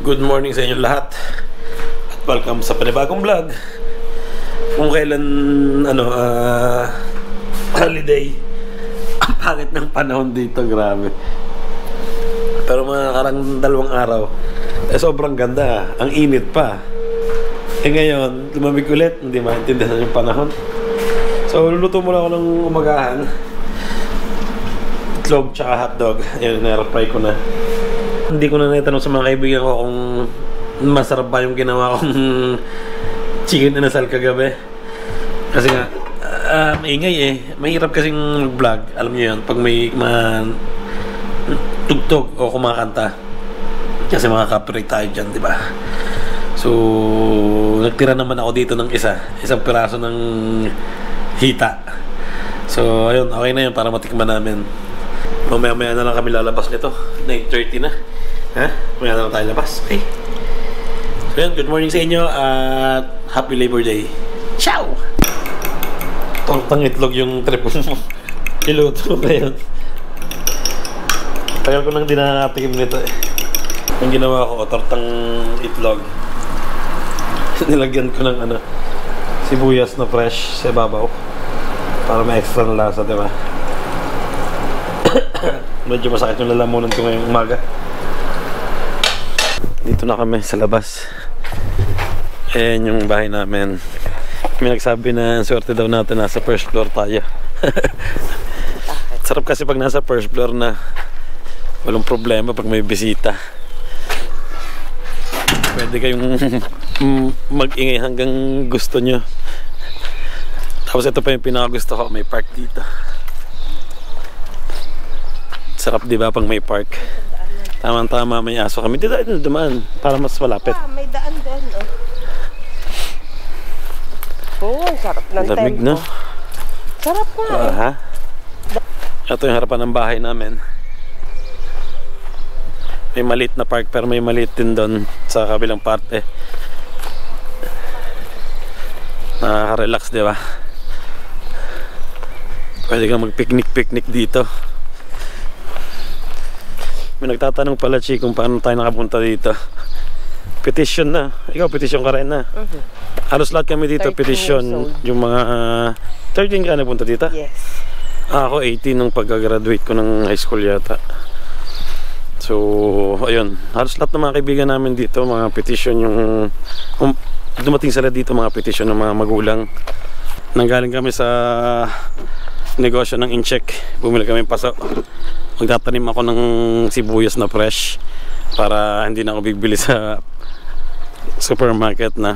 Good morning sa inyo lahat at welcome sa panibagong vlog. Kung kailan holiday, ang pangit ng panahon dito, grabe. Pero mga karang 2 araw sobrang ganda, ang init pa. Ngayon lumamig ulit, hindi maintindihan yung panahon. So luluto muna ako ng umagahan, itlog tsaka hotdog. Yan, na-fry ko na. Hindi ko na naitanong sa mga kaibigan ko kung masarap ba yung ginawa kong chicken inasal kagabi. Kasi nga, maingay eh. Mahirap kasing mag-vlog. Alam niyo yun, pag may tugtog o kumakanta. Kasi mga copyright tayo dyan, di ba? So, nagtira naman ako dito ng isang piraso ng hita. So, ayun, okay na yun para matikman namin. Mamaya-maya na lang kami lalabas nito. 9:30 na. Ha? Mamaya na lang tayo labas. Okay. So yan, good morning sa inyo at happy Labor Day. Ciao! Tortang itlog yung trip mo. Iluto pa yun. Tagal ko nang dinakatikim nito eh. Ang ginawa ko, tortang itlog. Nilagyan ko ng sibuyas na fresh sa ibabaw. Para may extra na lasa, diba? Medyo masakit yung lalamunan ko ngayong umaga. Dito na kami sa labas. Ayan yung bahay namin. May nagsabi na swerte daw natin nasa first floor tayo. Sarap kasi pag nasa first floor na walang problema pag may bisita. Pwede kayong mag-ingay hanggang gusto nyo. Tapos ito pa yung pinakagusto ko, may park dito. Sarap diba pag may park. Tama-tama may aso kami. Dito tayo dumaan para mas malapit. May daan doon, sarap ng lamig, tempo. No? Sarap nga Ito yung harapan ng bahay namin. May maliit na park pero may maliit din doon sa kabilang parte. Nakaka-relax, diba? Pwede kang mag-picnic dito. May nagtatanong pala, Chi, kung paano tayo nakapunta dito. Petition na. Ikaw, petition ka rin na. Halos lahat kami dito, petition. Yung mga 13 ka na punta dito? Yes. Ako 18 nung pag-graduate ko ng high school yata. So, ayun. Halos lahat ng mga kaibigan namin dito, mga petition yung dumating sila dito, mga petition ng mga magulang. Nanggaling kami sa negosyo ng Incheck. Bumili kami paso. Magtatanim ako ng sibuyas na fresh para hindi na ako bibili sa supermarket na.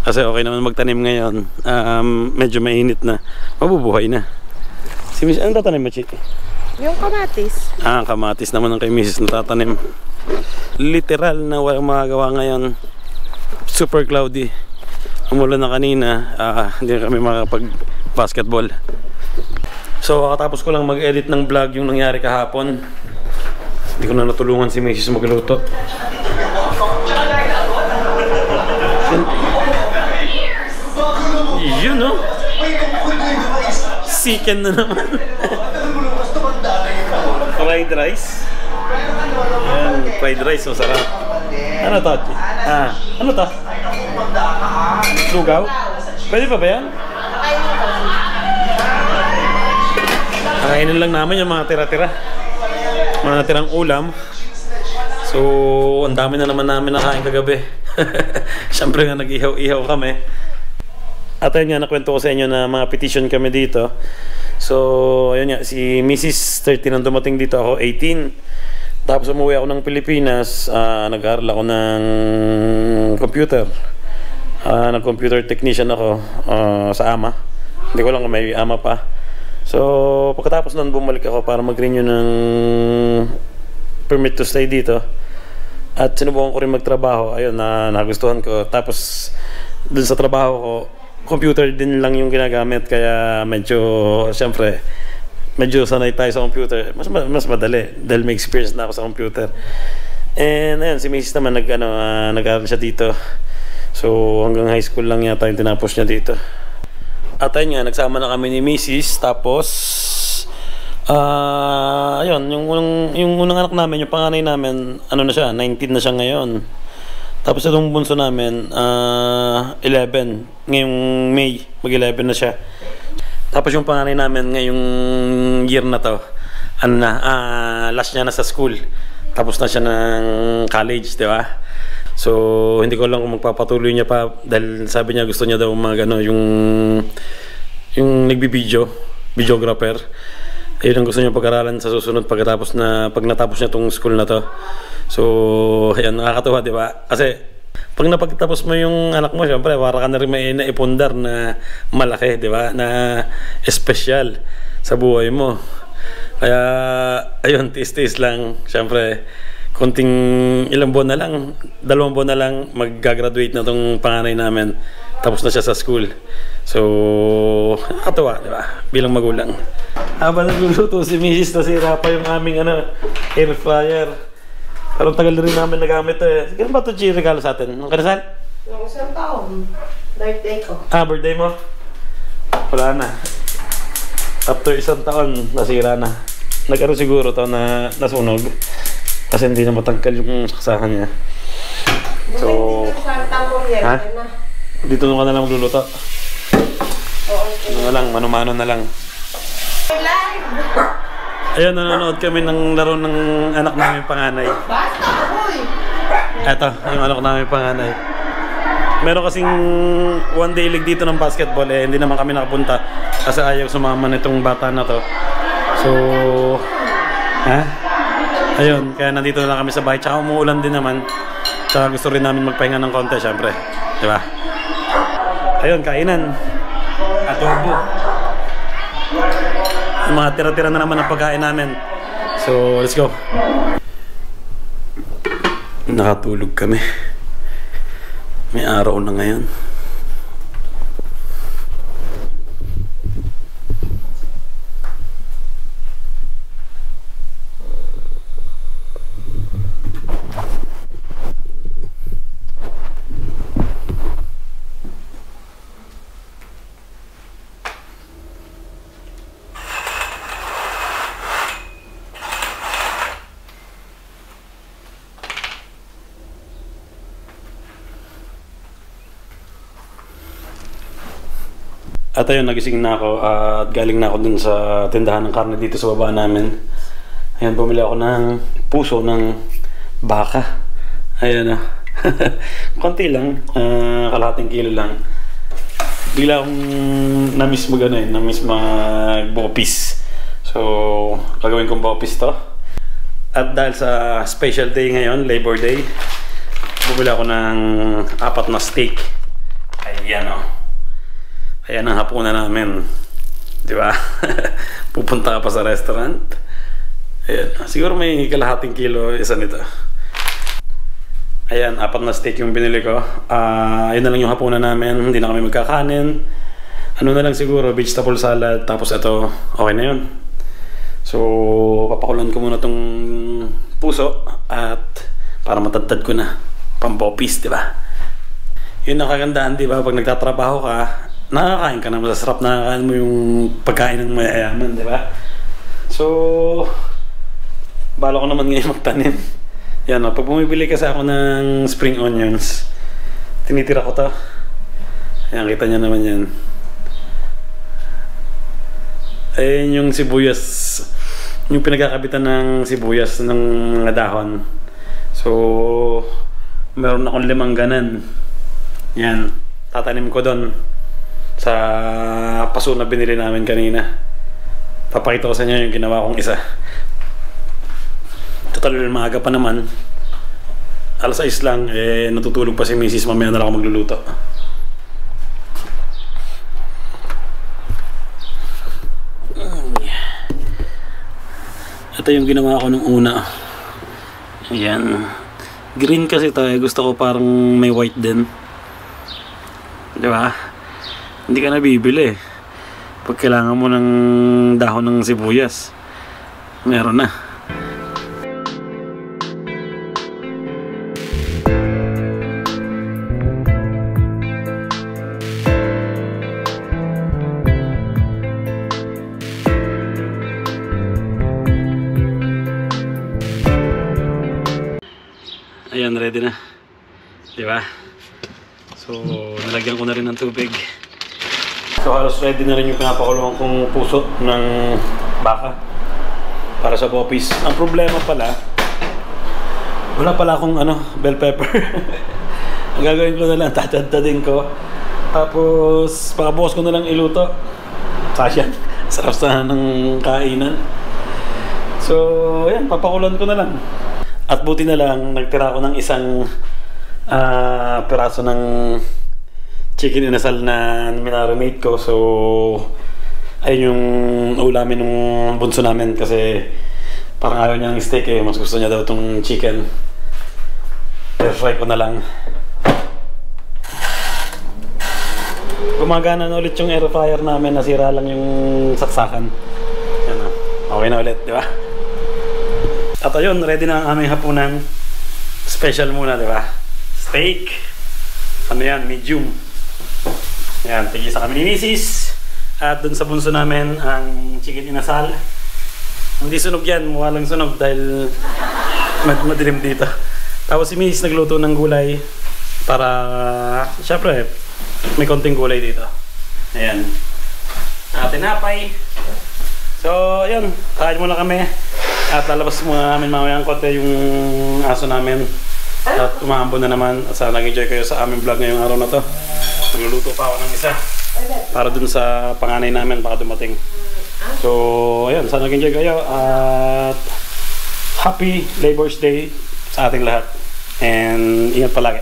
Kasi okay naman magtanim ngayon. Medyo mainit na. Mabubuhay na. Si Miss, ano tatanim mo, Chi? Yung kamatis. Kamatis naman ang kay Mrs. na tatanim. Literal na walang magagawa ngayon. Super cloudy. Umulan na kanina. Hindi na kami makapag-basketball. So, kakatapos ko lang mag-edit ng vlog yung nangyari kahapon. Hindi ko na natulungan si Mrs. magluto. Yun, no? Chicken na naman. Fried rice. Yan, fried rice, masarap. Ano to? Ano to? Lugaw? Pwede pa ba yan? Kainin lang namin yung mga tira-tira, mga natirang ulam. So, ang dami na naman namin nakain kagabi. Siyempre nga nag-ihaw-ihaw kami. At ayun nga, nakwento ko sa inyo na mga petition kami dito. So, ayun nga, si Mrs. 13 nang dumating dito, ako 18. Tapos umuwi ako ng Pilipinas. Nag-aaral ako ng computer. Nag-computer technician ako sa AMA. Hindi ko lang kung may AMA pa. So, pagkatapos nun, bumalik ako para mag-renew ng permit to stay dito. At sinubukan ko rin magtrabaho. Ayun, nagustuhan ko. Tapos, dun sa trabaho ko, computer din lang yung ginagamit. Kaya medyo, siyempre, medyo sanay tayo sa computer. Mas madali dahil may experience na ako sa computer. And ayun, si Mrs. naman nag-aaral siya dito. So, hanggang high school lang yata yung tinapos niya dito. At ayun nga, nagsama na kami ni Mrs. Tapos ayun, yung unang anak namin, yung panganay namin, ano na siya, 19 na siya ngayon. Tapos itong bunso namin, 11. Ngayong May, mag-11 na siya. Tapos yung panganay namin ngayong year na to, last niya na sa school. Tapos na siya ng college, di ba? So, hindi ko lang kung magpapatuloy niya pa dahil sabi niya gusto niya daw yung videographer. Ayun ang gusto niya pag-aralan sa susunod pag natapos niya tong school na to. So, ayan, nakakatuwa, di ba? Kasi, pag napagtapos mo yung anak mo, syempre, para ka na rin may naipundar na malaki, di ba? Na espesyal sa buhay mo. Kaya, ayun, tiis-tiis lang. Syempre, konting ilang buwan na lang, 2 buwan na lang, mag-graduate na tong panganay namin. Tapos na siya sa school. So, nakakatuwa, di ba? Bilang magulang. Habang nagluluto si Mrs. nasira pa yung aming air fryer. Pero tagal rin namin nagamit eh. Ganun ba ito regalo sa atin? Ang kanasal? Yung 1 taon. Birthday ko. Birthday mo? Wala na. After 1 taon, nasira na. Nagkaroon siguro to na nasunog. Kasi hindi na matangkal yung saksahan niya. So, ha? Dito ka na lang magluluto. Ano na lang, mano-mano na lang. Ayun, nanonood kami ng laro ng anak namin panganay. Basta, hoy! Eto, yung anak namin panganay. Meron kasing one day league dito ng basketball eh, hindi naman kami nakapunta kasi ayaw sumama nitong bata na to. So, ayun, kaya nandito na lang kami sa bahay. Tsaka umuulan din naman. Tsaka gusto rin namin magpahinga ng konti, syempre. Diba? Ayun, kainan. Adobo. Yung mga tira-tira na naman ang pagkain namin. So, let's go. Nakatulog kami. May araw na ngayon. At ayun, nagising na ako at galing na ako dun sa tindahan ng karne dito sa baba namin. Ayan, bumili ako ng puso ng baka. Ayan na. Konti lang, kalahating kilo lang. Bigla akong na-miss mag-bopis. So, gagawin kong bopis to. At dahil sa special day ngayon, Labor Day, bumili ako ng 4 na steak. Ayan o. Ayan ang hapunan namin. Di ba? Pupunta ka pa sa restaurant. Ayan. Siguro may kalahating kilo isa nito. Ayan, 4 na steak yung binili ko. Ayan na lang yung hapunan namin. Hindi na kami magkakanin. Ano na lang siguro, vegetable salad. Tapos ito, okay na yun. So, papakulan ko muna tong puso. At para matadtad ko na. Pambopis, di ba? Yun ang kagandaan, di ba? Pag nagtatrabaho ka, nakakain ka na, masasarap nakakain mo yung pagkain ng mayayaman, di ba? So, bala ko naman ngayon magtanim. Yan o, pag bumibili kasi ako ng spring onions, tinitira ko to. Ayan, kita nyo naman yan. Ayan yung sibuyas, yung pinagkakabitan ng sibuyas ng mga dahon. So, meron akong 5 ganan. Yan, tatanim ko doon sa paso na binili namin kanina. Papakita ko sa inyo yung ginawa kong isa. Total, maaga pa naman. 6:00 lang, natutulog pa si Mrs. Mamaya na lang ako magluluto. Ito yung ginawa ko nung una. Ayan. Green kasi tayo. Gusto ko parang may white din. Diba? Hindi ka nabibili pag kailangan mo ng dahon ng sibuyas. Meron na. Ayan, ready na. Di ba? So, nilagyan ko na rin ng tubig. So, halos ready na rin yung pinapakulungan kong puso ng baka para sa poppies. Ang problema pala, wala pala akong bell pepper. Ang gagawin ko na lang, tatad-tadin ko. Tapos, pakabukas ko na lang iluto. Sasya, sarap sana ng kainan. So, ayan, papakulan ko na lang. At buti na lang, nagtira ko ng isang piraso ng chicken inasal na minarinate ko. So, ayun yung ulamin ng bunso namin kasi parang ayaw niya ng steak eh. Mas gusto niya daw itong chicken. Pero fry ko na lang. Gumagana na ulit yung air fryer namin. Nasira lang yung saksakan. Yan na. Okay na ulit, di ba? At ayun, ready na ang aming hapunan. Special muna, di ba? Steak. Ano yan? Medium. Yan, tigisa kami ni Mrs. At dun sa bunso namin, ang chicken inasal. Hindi sunog yan, mukha lang sunog dahil madilim dito. Tapos si Mrs. nagluto ng gulay para, syempre, may konting gulay dito. Ayan. Tinapay. So, ayun, kain muna kami. At lalabas muna namin mamaya ang konti yung aso namin. At umaambon na naman. Sana nag-enjoy kayo sa aming vlog ngayong araw na to. Nagluluto pa ako ng isa para dun sa panganay namin baka dumating. So, ayun, sana nag-enjoy kayo at happy Labor's Day sa ating lahat. And ingat palagi.